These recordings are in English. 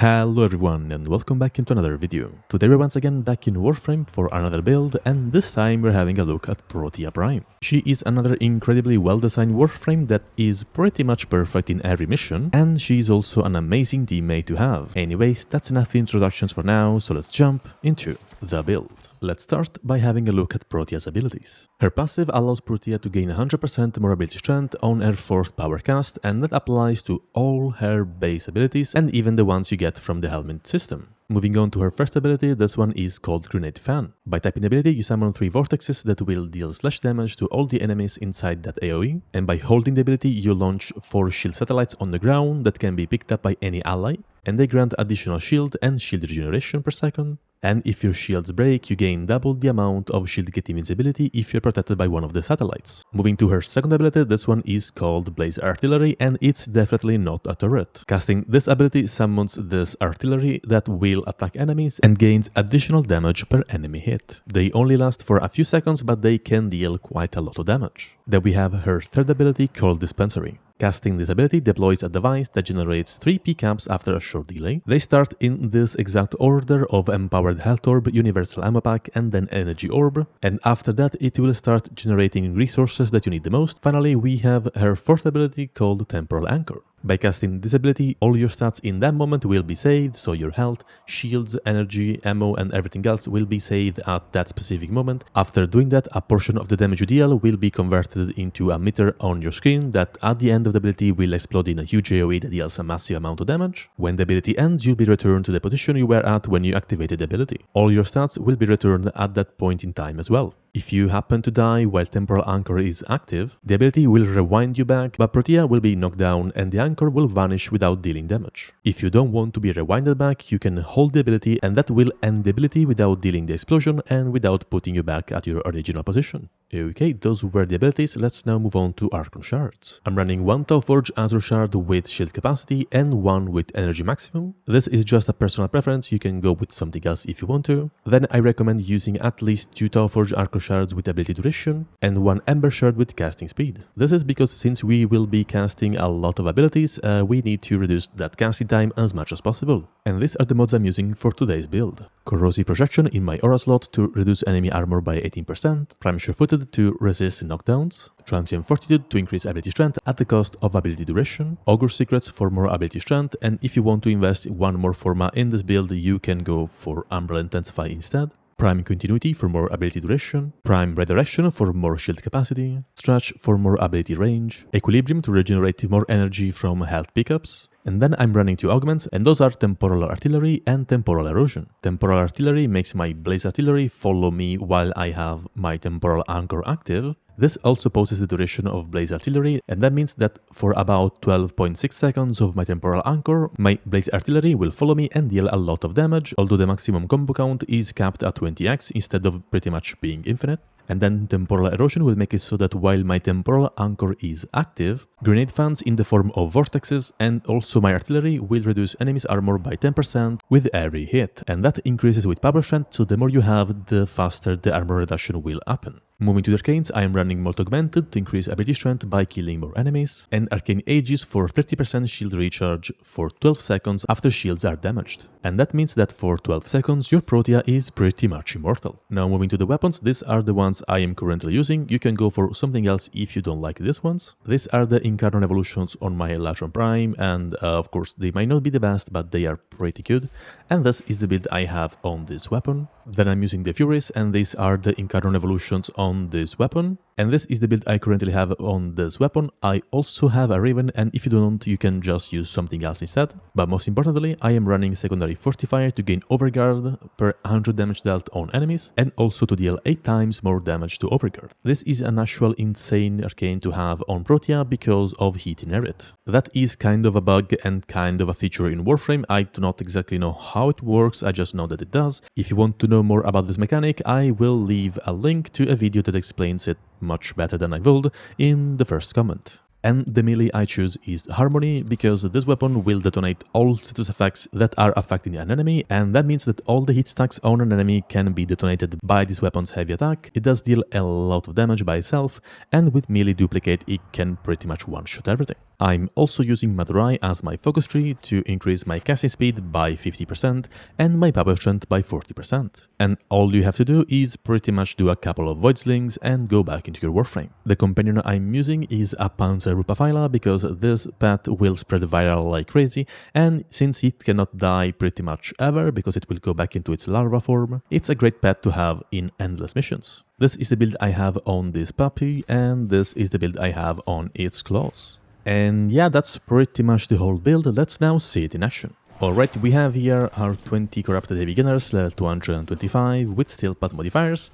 Hello everyone and welcome back into another video. Today we're once again back in Warframe for another build, and this time we're having a look at Protea Prime. She is another incredibly well-designed Warframe that is pretty much perfect in every mission, and she's also an amazing teammate to have. Anyways, that's enough introductions for now, so let's jump into the build. Let's start by having a look at Protea's abilities. Her passive allows Protea to gain 100% more ability strength on her 4th power cast, and that applies to all her base abilities and even the ones you get from the helmet system. Moving on to her first ability, this one is called Grenade Fan. By typing the ability, you summon 3 vortexes that will deal slash damage to all the enemies inside that AoE, and by holding the ability, you launch 4 shield satellites on the ground that can be picked up by any ally, and they grant additional shield and shield regeneration per second. And if your shields break, you gain double the amount of shield get invincibility if you're protected by one of the satellites. Moving to her second ability, this one is called Blaze Artillery, and it's definitely not a turret. Casting this ability summons this artillery that will attack enemies and gains additional damage per enemy hit. They only last for a few seconds, but they can deal quite a lot of damage. Then we have her third ability called Dispensary. Casting this ability deploys a device that generates 3 P-caps after a short delay. They start in this exact order of Empowered Health Orb, Universal Ammo Pack, and then Energy Orb, and after that it will start generating resources that you need the most. Finally, we have her fourth ability called Temporal Anchor. By casting this ability, all your stats in that moment will be saved, so your health, shields, energy, ammo, and everything else will be saved at that specific moment. After doing that, a portion of the damage you deal will be converted into a meter on your screen that at the end of the ability will explode in a huge AoE that deals a massive amount of damage. When the ability ends, you'll be returned to the position you were at when you activated the ability. All your stats will be returned at that point in time as well. If you happen to die while Temporal Anchor is active, the ability will rewind you back, but Protea will be knocked down and the anchor will vanish without dealing damage. If you don't want to be rewinded back, you can hold the ability and that will end the ability without dealing the explosion and without putting you back at your original position. Okay, those were the abilities. Let's now move on to Archon Shards. I'm running 1 Tauforge Azure Shard with shield capacity and 1 with energy maximum. This is just a personal preference, you can go with something else if you want to. Then I recommend using at least 2 Tauforge Archon Shards with ability duration and 1 Ember Shard with casting speed. This is because since we will be casting a lot of abilities, we need to reduce that casting time as much as possible. And these are the mods I'm using for today's build. Corrosive Projection in my aura slot to reduce enemy armor by 18%, Prime Sure-Footed to resist knockdowns, Transient Fortitude to increase ability strength at the cost of ability duration, Augur Secrets for more ability strength, and if you want to invest 1 more forma in this build, you can go for Umbral Intensify instead. Prime Continuity for more ability duration, Prime Redirection for more shield capacity, Stretch for more ability range, Equilibrium to regenerate more energy from health pickups, and then I'm running 2 augments, and those are Temporal Artillery and Temporal Erosion. Temporal Artillery makes my Blaze Artillery follow me while I have my Temporal Anchor active. This also pauses the duration of Blaze Artillery, and that means that for about 12.6 seconds of my Temporal Anchor, my Blaze Artillery will follow me and deal a lot of damage, although the maximum combo count is capped at 20x instead of pretty much being infinite. And then Temporal Erosion will make it so that while my Temporal Anchor is active, Grenade Fans in the form of vortexes and also my artillery will reduce enemies' armor by 10% with every hit, and that increases with power strength, so the more you have, the faster the armor reduction will happen. Moving to the Arcanes, I am running Molt Augmented to increase ability strength by killing more enemies, and Arcane Aegis for 30% shield recharge for 12 seconds after shields are damaged. And that means that for 12 seconds your Protea is pretty much immortal. Now moving to the weapons, these are the ones I am currently using. You can go for something else if you don't like these ones. These are the Incarnon evolutions on my Archon Prime, and of course they might not be the best, but they are pretty good. And this is the build I have on this weapon. Then I'm using the Furies, and these are the Incarnon evolutions on this weapon. And this is the build I currently have on this weapon. I also have a Raven, and if you don't, you can just use something else instead. But most importantly, I am running Secondary Fortifier to gain Overguard per 100 damage dealt on enemies, and also to deal 8 times more damage to Overguard. This is an actual insane arcane to have on Protea because of Heat Inherit. That is kind of a bug and kind of a feature in Warframe. I do not exactly know how it works, I just know that it does. If you want to know more about this mechanic, I will leave a link to a video that explains it much better than I would in the first comment. And the melee I choose is Harmony because this weapon will detonate all status effects that are affecting an enemy, and that means that all the hit stacks on an enemy can be detonated by this weapon's heavy attack. It does deal a lot of damage by itself, and with melee duplicate it can pretty much one-shot everything. I'm also using Madurai as my focus tree to increase my casting speed by 50% and my power strength by 40%. And all you have to do is pretty much do a couple of Void Slings and go back into your Warframe. The companion I'm using is a Panzer Rupafila because this pet will spread viral like crazy, and since it cannot die pretty much ever because it will go back into its larva form, it's a great pet to have in endless missions. This is the build I have on this puppy, and this is the build I have on its claws. And yeah, that's pretty much the whole build. Let's now see it in action. Alright, we have here our 20 corrupted beginners, level 225 with steel pad modifiers,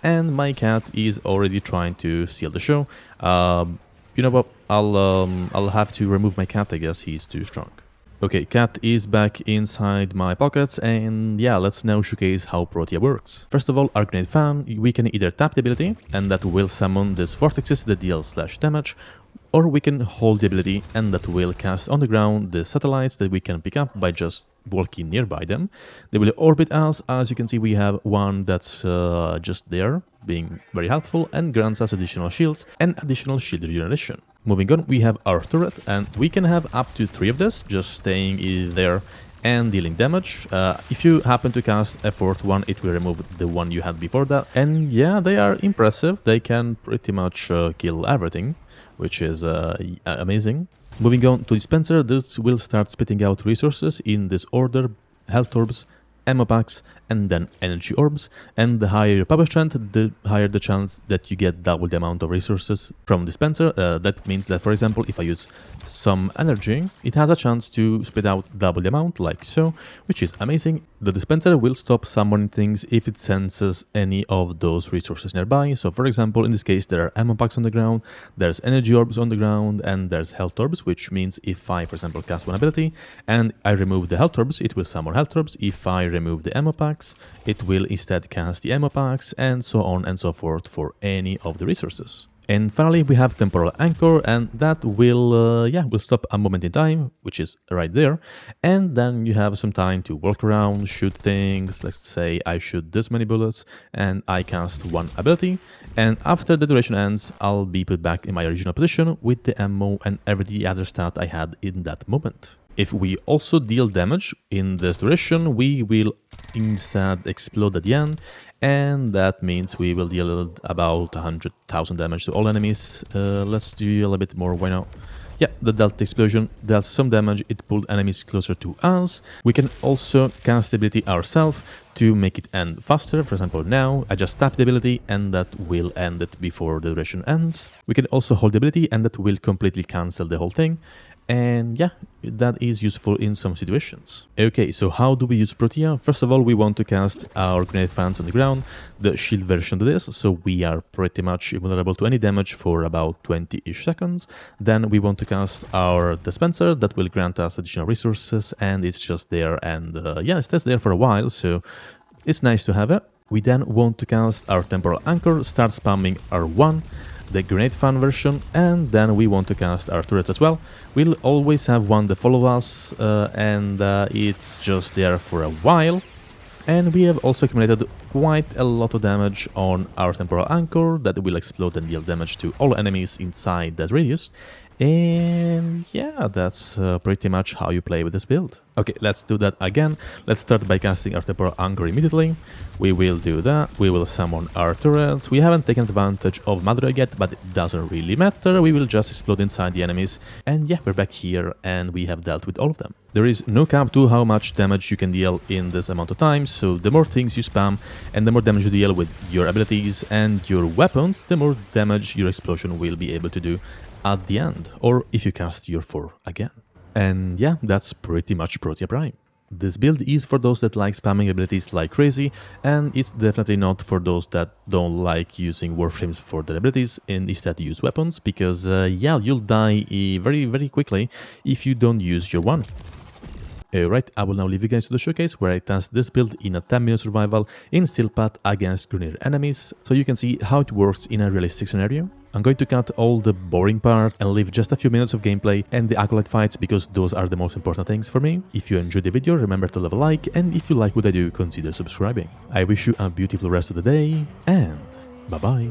and my cat is already trying to steal the show. You know what, I'll have to remove my cat, I guess he's too strong. Okay, cat is back inside my pockets, and yeah, let's now showcase how Protea works. First of all, our Grenade Fan, we can either tap the ability, and that will summon these vortexes that deal slash damage, or we can hold the ability and that will cast on the ground the satellites that we can pick up by just walking nearby them. They will orbit us. As you can see, we have one that's just there, being very helpful and grants us additional shields and additional shield regeneration. Moving on, we have our turret, and we can have up to 3 of this, just staying there and dealing damage. If you happen to cast a 4th one, it will remove the one you had before that. And yeah, they are impressive. They can pretty much kill everything, which is amazing. Moving on to dispenser, this will start spitting out resources in this order: health orbs, ammo packs, and then energy orbs. And the higher your power strength, the higher the chance that you get double the amount of resources from dispenser. That means that, for example, if I use some energy, it has a chance to spit out double the amount, like so, which is amazing. The dispenser will stop summoning things if it senses any of those resources nearby. So for example, in this case, there are ammo packs on the ground, there's energy orbs on the ground, and there's health orbs, which means if I, for example, cast one ability and I remove the health orbs, it will summon health orbs. If I remove the ammo packs, it will instead cast the ammo packs, and so on and so forth for any of the resources. And finally, we have Temporal Anchor, and that will stop a moment in time, which is right there. And then you have some time to walk around, shoot things. Let's say I shoot this many bullets, and I cast one ability. And after the duration ends, I'll be put back in my original position with the ammo and every other stat I had in that moment. If we also deal damage in this duration, we will instead explode at the end, and that means we will deal about 100,000 damage to all enemies. Let's deal a bit more, why not? Yeah, the Delta Explosion dealt some damage, it pulled enemies closer to us. We can also cast the ability ourselves to make it end faster. For example, now I just tap the ability and that will end it before the duration ends. We can also hold the ability and that will completely cancel the whole thing. And yeah, that is useful in some situations. Okay, so how do we use Protea? First of all, we want to cast our Grenade Fans on the ground, the shield version of this, so we are pretty much invulnerable to any damage for about 20-ish seconds. Then we want to cast our Dispenser, that will grant us additional resources, and it's just there, and yeah, it stays there for a while, so it's nice to have it. We then want to cast our Temporal Anchor, start spamming R1, the Grenade Fan version, and then we want to cast our turrets as well. We'll always have one that follow us, and it's just there for a while. And we have also accumulated quite a lot of damage on our Temporal Anchor that will explode and deal damage to all enemies inside that radius. And yeah, that's pretty much how you play with this build. Okay, let's do that again. Let's start by casting our Temporal Anchor immediately. We will do that. We will summon our turrets. We haven't taken advantage of Madra yet, but it doesn't really matter. We will just explode inside the enemies. And yeah, we're back here and we have dealt with all of them. There is no cap to how much damage you can deal in this amount of time, so the more things you spam and the more damage you deal with your abilities and your weapons, the more damage your explosion will be able to do at the end, or if you cast your 4 again. And yeah, that's pretty much Protea Prime. This build is for those that like spamming abilities like crazy, and it's definitely not for those that don't like using Warframes for their abilities and instead use weapons, because yeah, you'll die very quickly if you don't use your one. Alright, I will now leave you guys to the showcase where I test this build in a 10-minute survival in Steel Path against Grenier enemies, so you can see how it works in a realistic scenario. I'm going to cut all the boring parts and leave just a few minutes of gameplay and the acolyte fights because those are the most important things for me. If you enjoyed the video, remember to leave a like, and if you like what I do, consider subscribing. I wish you a beautiful rest of the day, and bye-bye.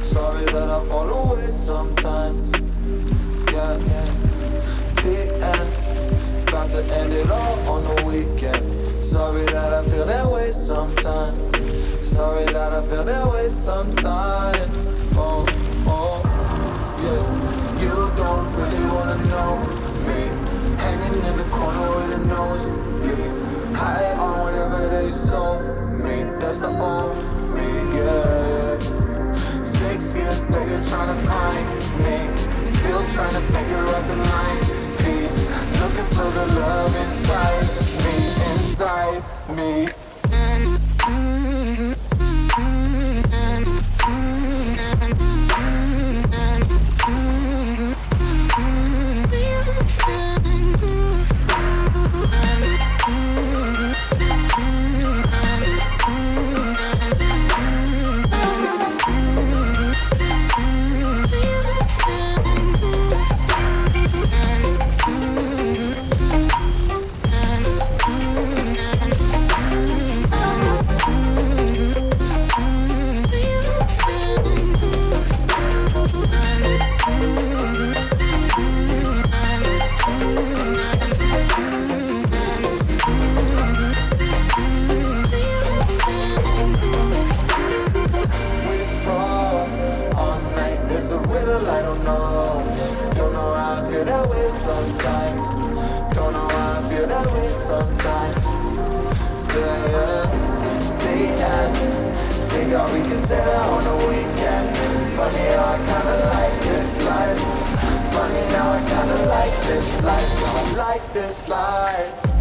Sorry that I fall away sometimes. Yeah, the end. Got to end it all on the weekend. Sorry that I feel that way sometimes. Sorry that I feel that way sometimes. Oh, yeah. You don't really wanna know me. Hanging in the corner with a nose bleed. High on whatever they sold me. That's the old me, yeah. 6 years later trying to find me. Still trying to figure out the mind piece. Looking for the love inside me. Sometimes, don't know why I feel that way sometimes. Yeah. The end. Think all we can say that on the weekend. Funny how I kinda like this life. Funny now I kinda like this life. I like this life.